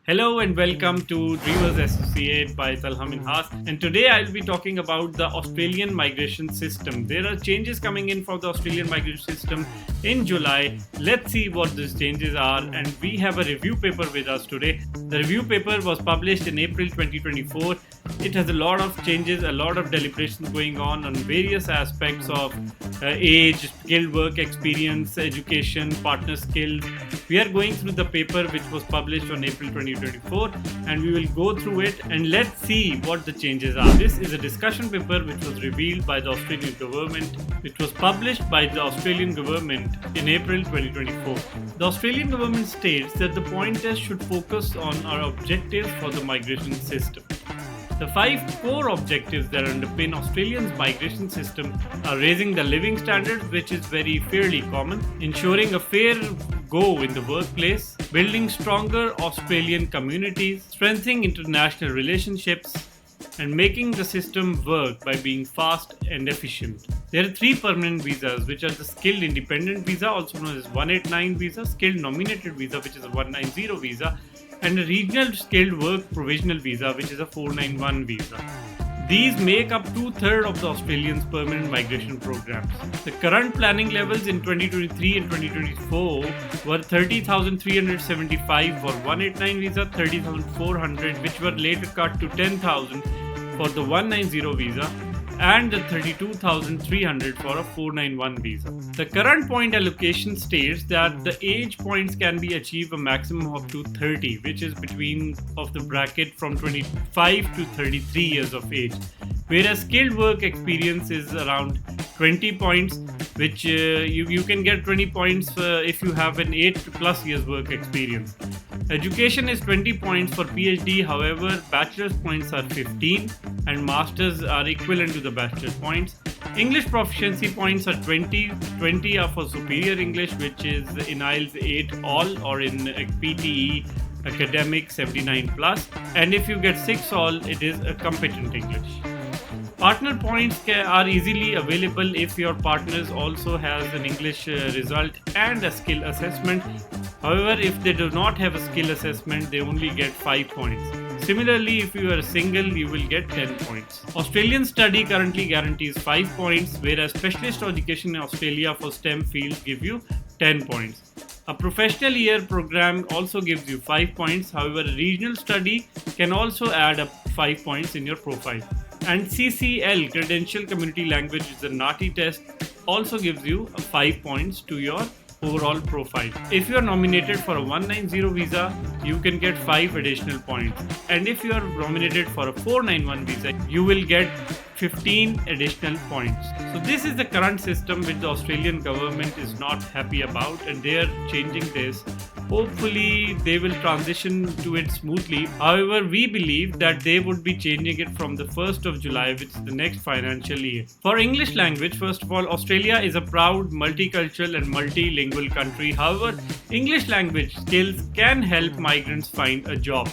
Hello and welcome to Dreamers Associate by Talha Minhas. And today I'll be talking about the Australian migration system. There are changes coming in for the Australian migration system in July. Let's see what these changes are. And we have a review paper with us today. The review paper was published in April 2024. It has a lot of changes, a lot of deliberations going on various aspects of age, skilled work experience, education, partner skills. We are going through the paper which was published on April 2024 and we will go through it and let's see what the changes are. This is a discussion paper which was revealed by the Australian government, which was published by the Australian government in April 2024. The Australian government states that the point test should focus on our objectives for the migration system. The 5 core objectives that underpin Australia's migration system are raising the living standards, which is very fairly common, ensuring a fair go in the workplace, building stronger Australian communities, strengthening international relationships, and making the system work by being fast and efficient. There are 3 permanent visas, which are the Skilled Independent Visa, also known as 189 Visa, Skilled Nominated Visa, which is a 190 Visa, and a Regional Skilled Work Provisional Visa, which is a 491 visa. These make up 2/3 of the Australians' permanent migration programs. The current planning levels in 2023 and 2024 were 30,375 for 189 visa, 30,400 which were later cut to 10,000 for the 190 visa, and the 32,300 for a 491 visa. The current point allocation states that the age points can be achieved a maximum of to 30, which is between of the bracket from 25 to 33 years of age, whereas skilled work experience is around 20 points, which you can get 20 points if you have an 8+ years work experience. Education is 20 points for PhD, however, bachelor's points are 15 and masters are equivalent to the bachelor's points. English proficiency points are 20 are for superior English, which is in IELTS 8 all, or in PTE academic 79+, and if you get 6 all, it is a competent English. Partner points are easily available if your partners also has an English result and a skill assessment. However, if they do not have a skill assessment, they only get 5 points. Similarly, if you are single, you will get 10 points. Australian study currently guarantees 5 points, whereas specialist education in Australia for STEM fields give you 10 points. A professional year program also gives you 5 points. However, a regional study can also add up 5 points in your profile. And CCL, Credential Community Language, is a NATI test, also gives you 5 points to your overall profile. If you are nominated for a 190 visa, you can get 5 additional points. And if you are nominated for a 491 visa, you will get 15 additional points. So this is the current system which the Australian government is not happy about, and they are changing this. Hopefully they will transition to it smoothly. However, we believe that they would be changing it from the 1st of July, which is the next financial year. For English language, first of all, Australia is a proud multicultural and multilingual country. However, English language skills can help migrants find a job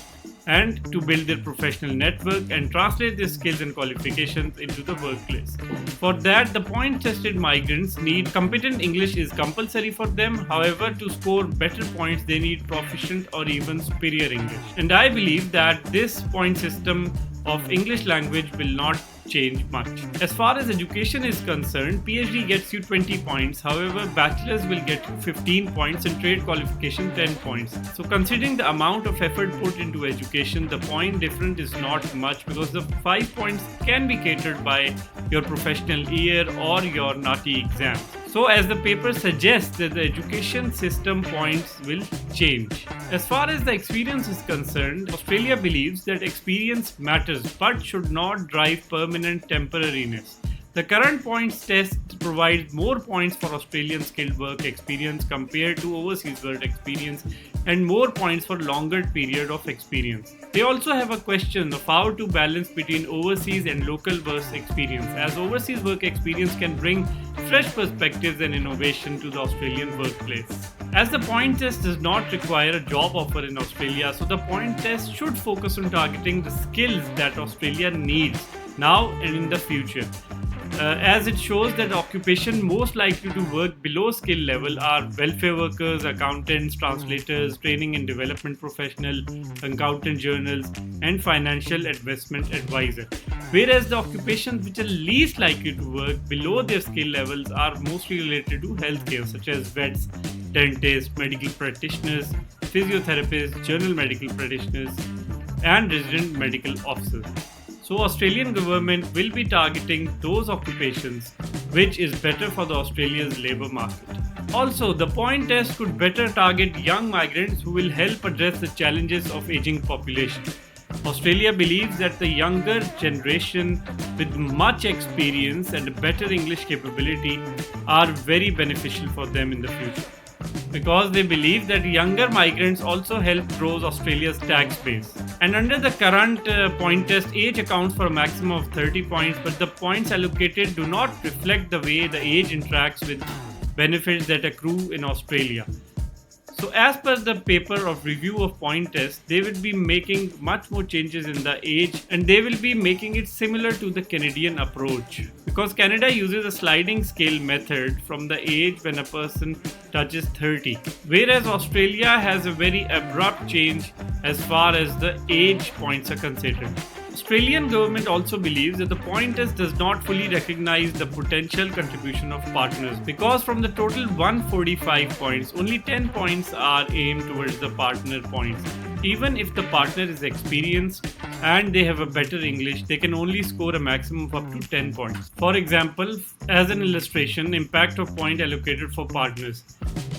and to build their professional network and translate their skills and qualifications into the workplace. For that, the point-tested migrants need competent English is compulsory for them. However, to score better points, they need proficient or even superior English. And I believe that this point system of English language will not change much. As far as education is concerned, PhD gets you 20 points. However, bachelor's will get 15 points and trade qualification 10 points. So considering the amount of effort put into education, the point difference is not much because the 5 points can be catered by your professional year or your NATI exam. So as the paper suggests that the education system points will change. As far as the experience is concerned, Australia believes that experience matters but should not drive permanent temporariness. The current points test provides more points for Australian skilled work experience compared to overseas work experience and more points for longer period of experience. They also have a question of how to balance between overseas and local work experience, as overseas work experience can bring fresh perspectives and innovation to the Australian workplace. As the point test does not require a job offer in Australia, so the point test should focus on targeting the skills that Australia needs now and in the future. as it shows that the occupation most likely to work below skill level are welfare workers, accountants, translators, training and development professional, accountant journals, and financial investment advisor. Whereas the occupations which are least likely to work below their skill levels are mostly related to healthcare, such as vets, dentists, medical practitioners, physiotherapists, general medical practitioners, and resident medical officers. So Australian government will be targeting those occupations which is better for the Australia's labour market. Also, the point test could better target young migrants who will help address the challenges of aging population. Australia believes that the younger generation with much experience and better English capability are very beneficial for them in the future, because they believe that younger migrants also help grow Australia's tax base. And under the current point test, age accounts for a maximum of 30 points, but the points allocated do not reflect the way the age interacts with benefits that accrue in Australia. So as per the paper of review of point test, they will be making much more changes in the age, and they will be making it similar to the Canadian approach, because Canada uses a sliding scale method from the age when a person touches 30, whereas Australia has a very abrupt change as far as the age points are considered. Australian government also believes that the point test does not fully recognize the potential contribution of partners, because from the total 145 points, only 10 points are aimed towards the partner points. Even if the partner is experienced and they have a better English, they can only score a maximum of up to 10 points. For example, as an illustration, impact of point allocated for partners.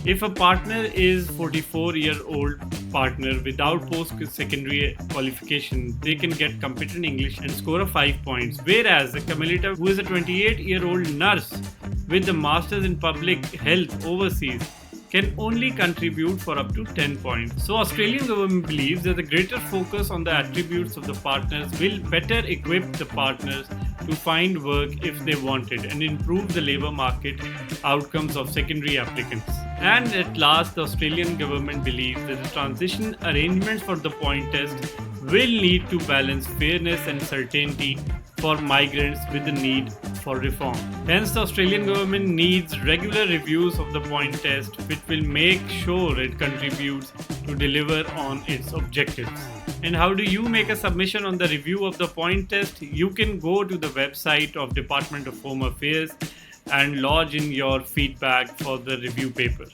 If a partner is 44-year-old partner without post-secondary qualification, they can get competent English and score a 5 points. Whereas a cumulative who is a 28-year-old nurse with a master's in public health overseas can only contribute for up to 10 points. So Australian government believes that the greater focus on the attributes of the partners will better equip the partners to find work if they want it, and improve the labour market outcomes of secondary applicants. And at last, the Australian government believes that the transition arrangements for the point test will need to balance fairness and certainty for migrants with the need for reform. Hence, the Australian government needs regular reviews of the point test, which will make sure it contributes to deliver on its objectives. And how do you make a submission on the review of the point test? You can go to the website of Department of Home Affairs and lodge in your feedback for the review paper.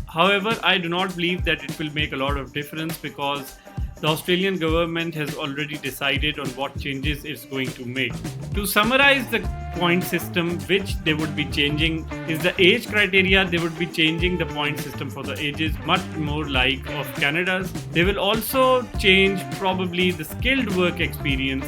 However, I do not believe that it will make a lot of difference, because the Australian government has already decided on what changes it's going to make. To summarize the point system which they would be changing is the age criteria. They would be changing the point system for the ages much more like of Canada's. They will also change probably the skilled work experience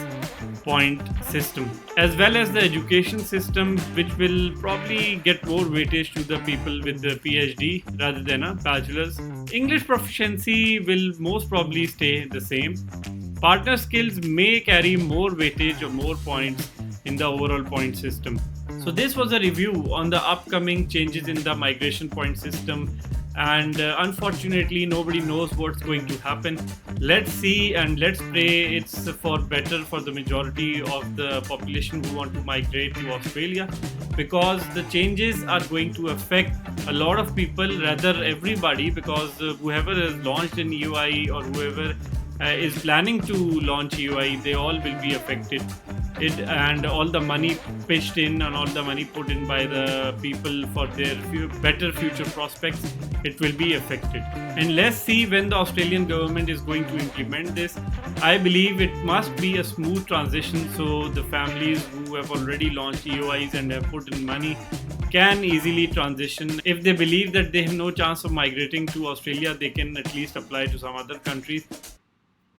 point system, as well as the education system, which will probably get more weightage to the people with the PhD rather than a bachelor's. English proficiency will most probably stay the same. Partner skills may carry more weightage or more points in the overall point system. So this was a review on the upcoming changes in the migration point system, and unfortunately nobody knows what's going to happen. Let's see and let's pray it's for better for the majority of the population who want to migrate to Australia, because the changes are going to affect a lot of people, rather everybody, because whoever has launched an EUI or whoever is planning to launch EUI, they all will be affected. And all the money pitched in and all the money put in by the people for their better future prospects, it will be affected. And let's see when the Australian government is going to implement this. I believe it must be a smooth transition, so the families who have already launched EUIs and have put in money can easily transition. If they believe that they have no chance of migrating to Australia, they can at least apply to some other countries.